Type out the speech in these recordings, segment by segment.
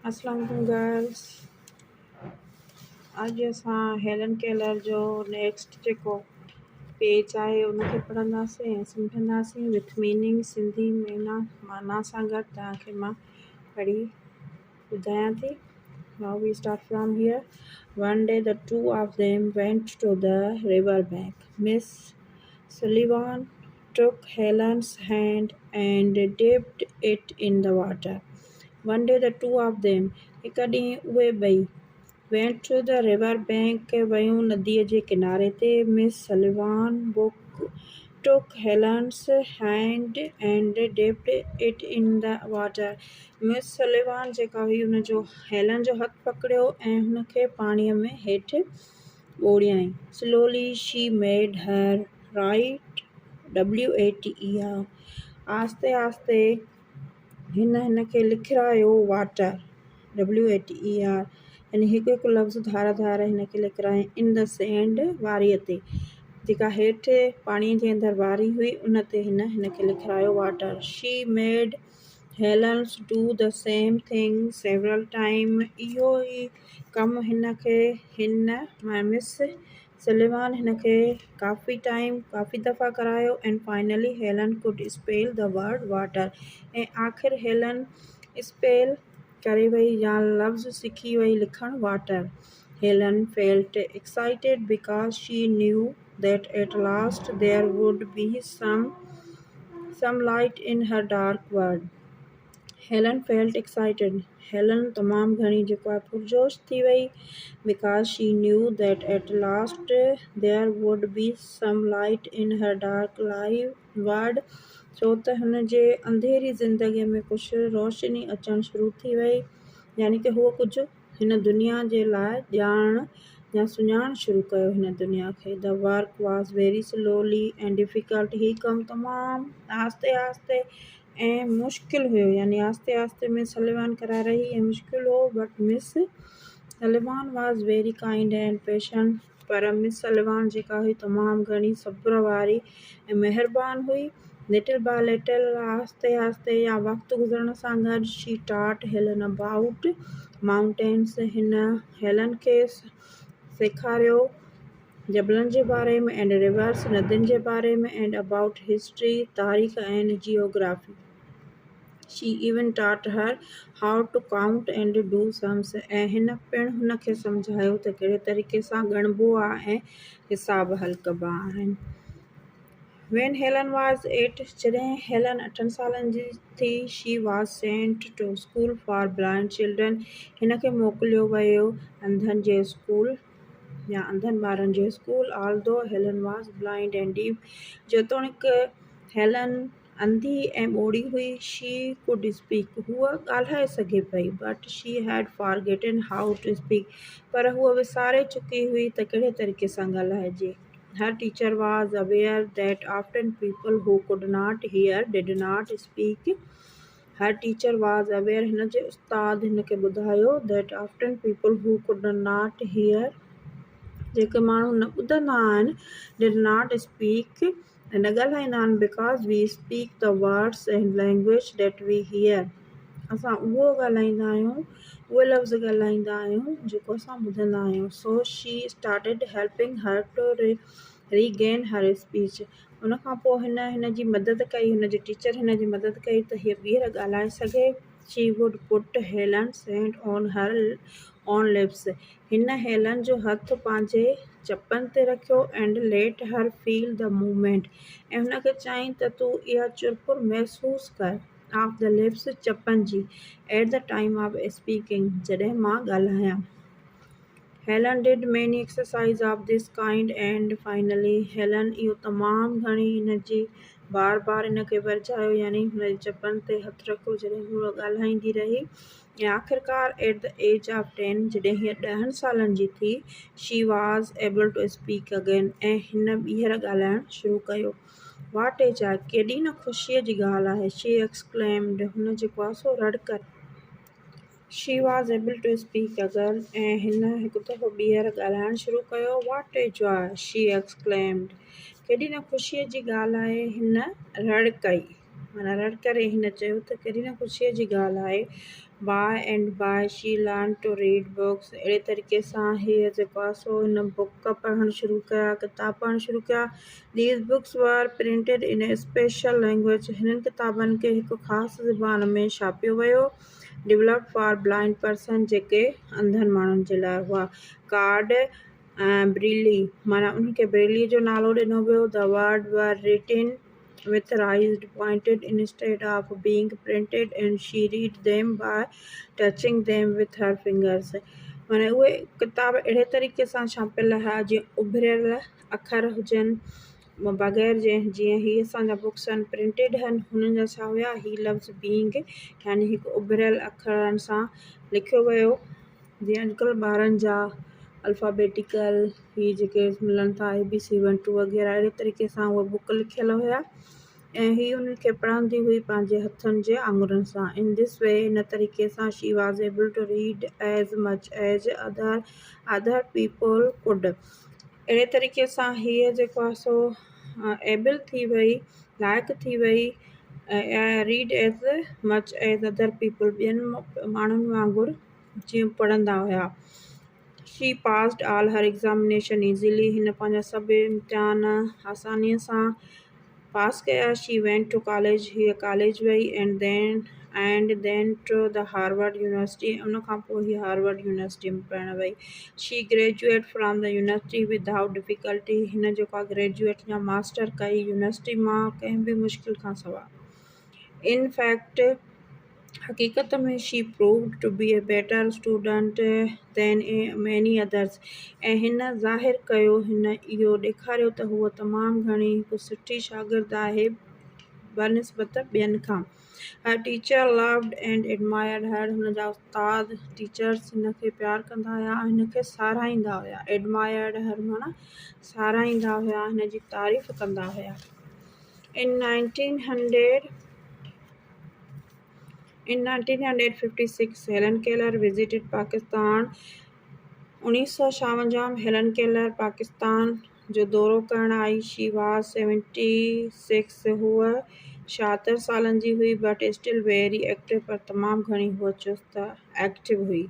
अस्सलाम वालेकुम गर्ल्स। अॼु असां हेलन केलर जो नेक्स्ट जेको पेज आहे उनखे पढ़ंदासीं ऐं सम्झंदासीं विथ मीनिंग सिंधी में माना सां गॾु तव्हांखे मां पढ़ी ॿुधायां थी। Now we start from here. One day the two of them went to the river bank. Miss Sullivan took Helen's hand and dipped it in the water. One day the two of them, हिकु ॾींहुं उहे ॿई, went to the river bank, वयूं नदीअ जे किनारे ते। Miss Sullivan took Helen's hand and dipped it in the water. Miss Sullivan जेका हुई हुनजो हेलन जो हथु पकड़ियो ऐं हुनखे पाणीअ में हेठि ॿोड़ियाईं। Slowly she made her write WATER. आस्ते आस्ते हिनखे लिखायो वाटर WATER, यानी हिकु हिकु लफ़्ज़ धार धार हिनखे लिखाए इन द सैंड वारीअ ते, जेका हेठि पाणीअ जे अंदरि वारी हुई उन ते हिनखे लिखायो water. She made Helen's do the same thing several time. इहो ई कमु मिस सलिवान हिनखे काफ़ी दफ़ा करायो। And finally Helen could spell the word water. ऐं आख़िर हेलन स्पेल करे वई या लफ़्ज़ सिखी वई लिखणु water. Helen felt excited because she knew that at last there would be some light in her dark world. Helen felt excited. Helen तमामु घणी जेको आहे पुरजोश थी वई because she knew that at last there would be some light in her dark world. छो त हुन जे अंधेरी ज़िंदगीअ में कुझु रोशनी अचणु शुरू थी वई, यानी कि हूअ कुझु हिन दुनिया जे लाइ ॼाण या सुञाण शुरू कयो हिन दुनिया खे। The work was very slowly and difficult. ही कमु तमामु आस्ते आस्ते ऐं मुश्किल हुयो, यानी आस्ते आस्ते मिस सलिवान कराए रही ऐं मुश्किल हो। But Miss Sullivan was very kind and patient. पर मिस सलिवान जेका हुई तमामु घणी सब्र वारी ऐं महिरबान हुई। लिटिल बाय लिटिल, आस्ते आस्ते या वक़्तु गुज़रण सां गॾु, she taught Helen about mountains. हिन हेलन खे सेखारियो जबलनि जे बारे में एंड रिवर्स नदियुनि जे बारे में एंड अबाउट हिस्ट्री तारीख़ ऐं geography. She even taught her how to count and do sums. ऐं हिन पिणु हुनखे सम्झायो त कहिड़े तरीक़े सां ॻणिबो आहे ऐं हिसाब हल कबा आहिनि। When Helen was 8, जॾहिं हेलन 8 सालनि जी थी, she was sent to school for blind children. हिनखे मोकिलियो वियो अंधनि जे स्कूल या अंधनि ॿारनि जे school. Although Helen was blind and deaf, जेतोणीकि हेलन अंधी ऐं ॿोड़ी हुई, she could speak. हूअ ॻाल्हाए सघे पई, but she had forgotten how to speak. पर हूअ विसारे चुकी हुई त कहिड़े तरीक़े सां ॻाल्हाइजे। Her teacher was aware that often people who could not hear did not speak. Her teacher was aware, हिनजे उस्ताद हिनखे ॿुधायो that often people who could not hear, जेके माण्हू न ॿुधंदा आहिनि, did not speak, न ॻाल्हाईंदा आहिनि, because we speak the words and language that we hear. असां उहो ॻाल्हाईंदा आहियूं, उहे लफ़्ज़ ॻाल्हाईंदा आहियूं जेको असां ॿुधंदा आहियूं। So she started helping her to regain her speech. उन खां पोइ हिनजी मदद कई, हुनजी टीचर हिनजी मदद कई त हीअ ॿीहर ॻाल्हाए सघे। She would put Helen's hand on her own lips. हिन हेलन जो हथु पंहिंजे चपनि ते रखियो and let her feel the movement. ऐं हुनखे चयईं त तूं इहा चुरपुर महसूसु कर of the lips, चपनि ji, at the time of speaking, जॾहिं मां ॻाल्हायां। Helen did many exercises of this kind and finally Helen इहो तमामु घणी हिनजी बार बार हिनखे वरजायो, यानी हुनजी चपनि ते हथु रखियो जॾहिं हूअ ॻाल्हाईंदी रही। ऐं आख़िरकार एट द एज ऑफ 10, जॾहिं हीअ 10 सालनि जी थी, she was able to speak again. ऐं हिन ॿीहर ॻाल्हाइणु शुरू कयो। वॉट एज आहे, केॾी न ख़ुशीअ जी ॻाल्हि आहे। शी एक्सक्लेम्ड, हुन जेको आहे सो रड़कर। She was able to speak again. ऐं हिन हिकु दफ़ो ॿीहर ॻाल्हाइणु शुरू कयो। What a joy, she exclaimed. केॾी न ख़ुशीअ जी ॻाल्हि आहे। हिन रड़ कई, माना रड़ करे हिन चयो त केॾी न ख़ुशीअ जी ॻाल्हि आहे। By and by she learned to read books. अहिड़े तरीक़े सां हीअ जेको आहे सो हिन बुक पढ़णु शुरू कया, किताब पढ़णु शुरू कया. These books were printed in a special language. हिननि किताबनि खे हिकु ख़ासि ज़बान में छापियो वियो. Developed for blind person, जेके अंधनि माण्हुनि जे लाइ हुआ. Card ब्रेली, माना उनखे ब्रेली जो नालो ॾिनो वियो. The words were written with raised pointed instead of being printed, and she read them by touching them with her fingers. माना उहे किताब अहिड़े तरीक़े सां छापियल हुआ जीअं उभरियल अखर हुजनि, बग़ैर जीअं ही असांजा बुक्स आहिनि प्रिंटेड आहिनि, हुननि जा छा हुया, ही लफ़्ज़ बीइंग यानी हिकु उभरियल अखरनि सां लिखियो वियो. जीअं अॼुकल्ह ॿारनि जा अल्फ़ाबेटिकल ही जेके मिलनि था ABC 1 2 वग़ैरह, अहिड़े तरीक़े सां उहे बुक लिखियल हुया ऐं ही उन्हनि खे पढ़ंदी हुई पंहिंजे हथनि जे आङुरनि सां. इन दिस वे, इन तरीक़े सां she was able to read as much as other people could. अहिड़े तरीक़े सां हीअ जेको आहे सो एबल थी वई, लाइक़ु थी वई read as much as other people, ॿियनि माण्हुनि वांगुरु जीअं पढ़ंदा हुया. She passed all her examination easily, हिन पंहिंजा सभु इम्तिहान आसानीअ सां पास कया. शी वेंट टू कॉलेज, हीअ कॉलेज वई. And then to the Harvard University, उन खां पोइ हीअ हार्वर्ड यूनिवर्सिटी में पढ़णु वई. She graduate from the university without difficulty, हिन जेको आहे ग्रेजुएट या मास्टर कई यूनिवर्सिटी मां कंहिं बि मुश्किल खां सवाइ. इन फैक्ट, हक़ीक़त में she proved to be a better student than many others, ऐं हिन ज़ाहिर कयो, हिन इहो ॾेखारियो त हूअ तमामु घणी हिकु सुठी शागिर्द आहे बनिस्बत ॿियनि खां. हर टीचर लव्ड एंड एडमायर्ड हर, हुन जा उस्ताद टीचर्स हिन खे प्यारु कंदा हुया, हिन खे साराहींदा हुया. एडमायर्ड हर माना साराहींदा हुया, हिन जी तारीफ़ कंदा हुया. In 1956, Helen Keller visited Pakistan. 1956 में हेलन केलर पाकिस्तान जो दौरो करण आई. शी वॉज 76, हूअ 76 सालनि जी हुई. बट स्टिल वेरी एक्टिव, पर तमामु घणी हूअ चुस्त एक्टिव हुई.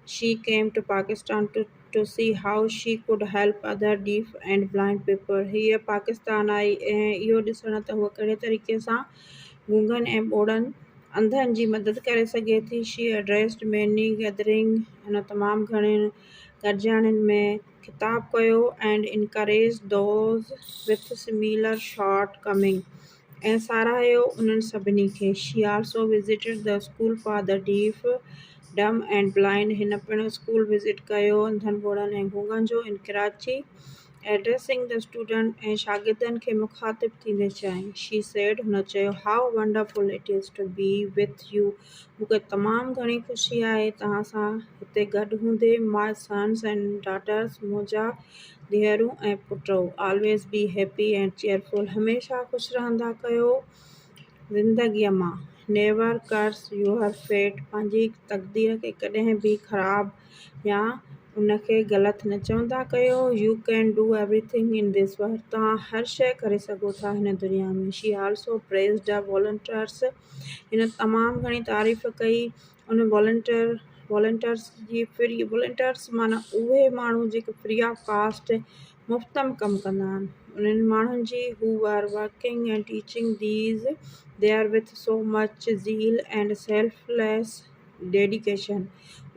She came to Pakistan to see how she could help other deaf and blind people. हीअ पाकिस्तान आई ऐं इहो ॾिसण त हूअ कहिड़े तरीक़े सां गूंगनि ऐं ॿोड़नि अंधनि जी मदद करे सघे थी. शी एड्रेस्ड मैनी गैदरिंग, हिन तमामु घणनि गॾिजाणियुनि में ख़िताब कयो. And encourage those with similar shortcoming, ऐं साराहियो उन्हनि सभिनी खे. She also visited the school for the deaf, dumb and blind, हिन पिणु स्कूल विज़िट कयो अंधनि ॿोड़नि ऐं गूंगनि जो इन कराची. एड्रेसिंग द स्टूडेंट, ऐं शागिर्दनि खे मुखातिब थींदे चयाईं. शी सेड, हुन चयो, how wonderful it is to be with you, मूंखे तमामु घणी ख़ुशी आहे तव्हां सां हिते गॾु हूंदे. माय सन्स एंड डॉटर्स, मुंहिंजा धीअरूं ऐं पुट. Always be happy and cheerful, हमेशह ख़ुशि रहंदा कयो ज़िंदगीअ मां. नेवर कर्स यूअर फेट, पंहिंजी तक़दीर खे कॾहिं बि ख़राबु या उनखे ग़लति न चवंदा कयो. U can do everything in this world, तव्हां हर शइ करे सघो था हिन दुनिया में. शी आल्सो प्रेज़्ड द वॉलंटियर्स, हिन तमामु घणी तारीफ़ कई उन वॉलंटियर्स जी. वॉलंटियर्स माना उहे माण्हू जेके फ्री ऑफ कास्ट मुफ़्त में कमु कंदा आहिनि, उन्हनि माण्हुनि जी. Who are working and teaching these there with so much zeal and selfless dedication,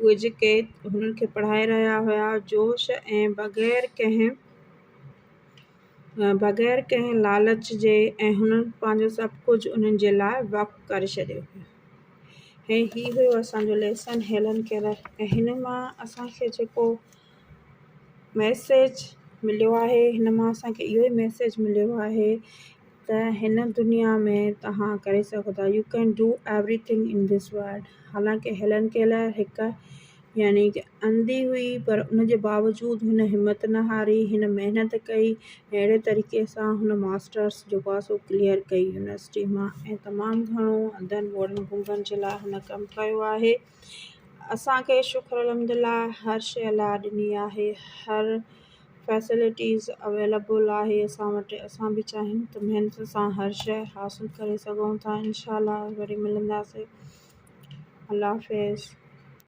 उहे जेके हुननि खे पढ़ाए रहिया हुया जोश ऐं बग़ैर कंहिं लालच जे, ऐं हुननि पंहिंजो सभु कुझु उन्हनि जे लाइ वक़्फ़ु करे छॾियो हुयो. ऐं ही हुयो असांजो लेसन हेलन केलर. ऐं हिन मां असांखे जेको मैसेज मिलियो आहे, हिन मां असांखे इहो ई मैसेज मिलियो आहे त हिन दुनिया में तव्हां करे सघो था. U can do everything in this world. हालांकि हेलन केलर हिकु यानी कि अंधी हुई, पर उनजे बावजूदि हुन हिमत न हारी, हिन महिनत कई. अहिड़े तरीक़े सां हुन मास्टर्स जेको आहे सो क्लियर कई यूनिवर्सिटी मां, ऐं तमामु घणो अंधनि ॿोड़नि गूंगनि जे लाइ हुन कमु कयो आहे. असांखे शुक्र अलहमदिल्ला हर शइ अलाह ॾिनी आहे, हर फैसिलिटीज़ अवेलेबल आहे असां वटि. असां बि चाहियूं त महिनत सां हर शइ हासिलु करे सघूं था. इंशाअल्लाह वरी मिलंदासीं. अल्लाह हाफ़िज़।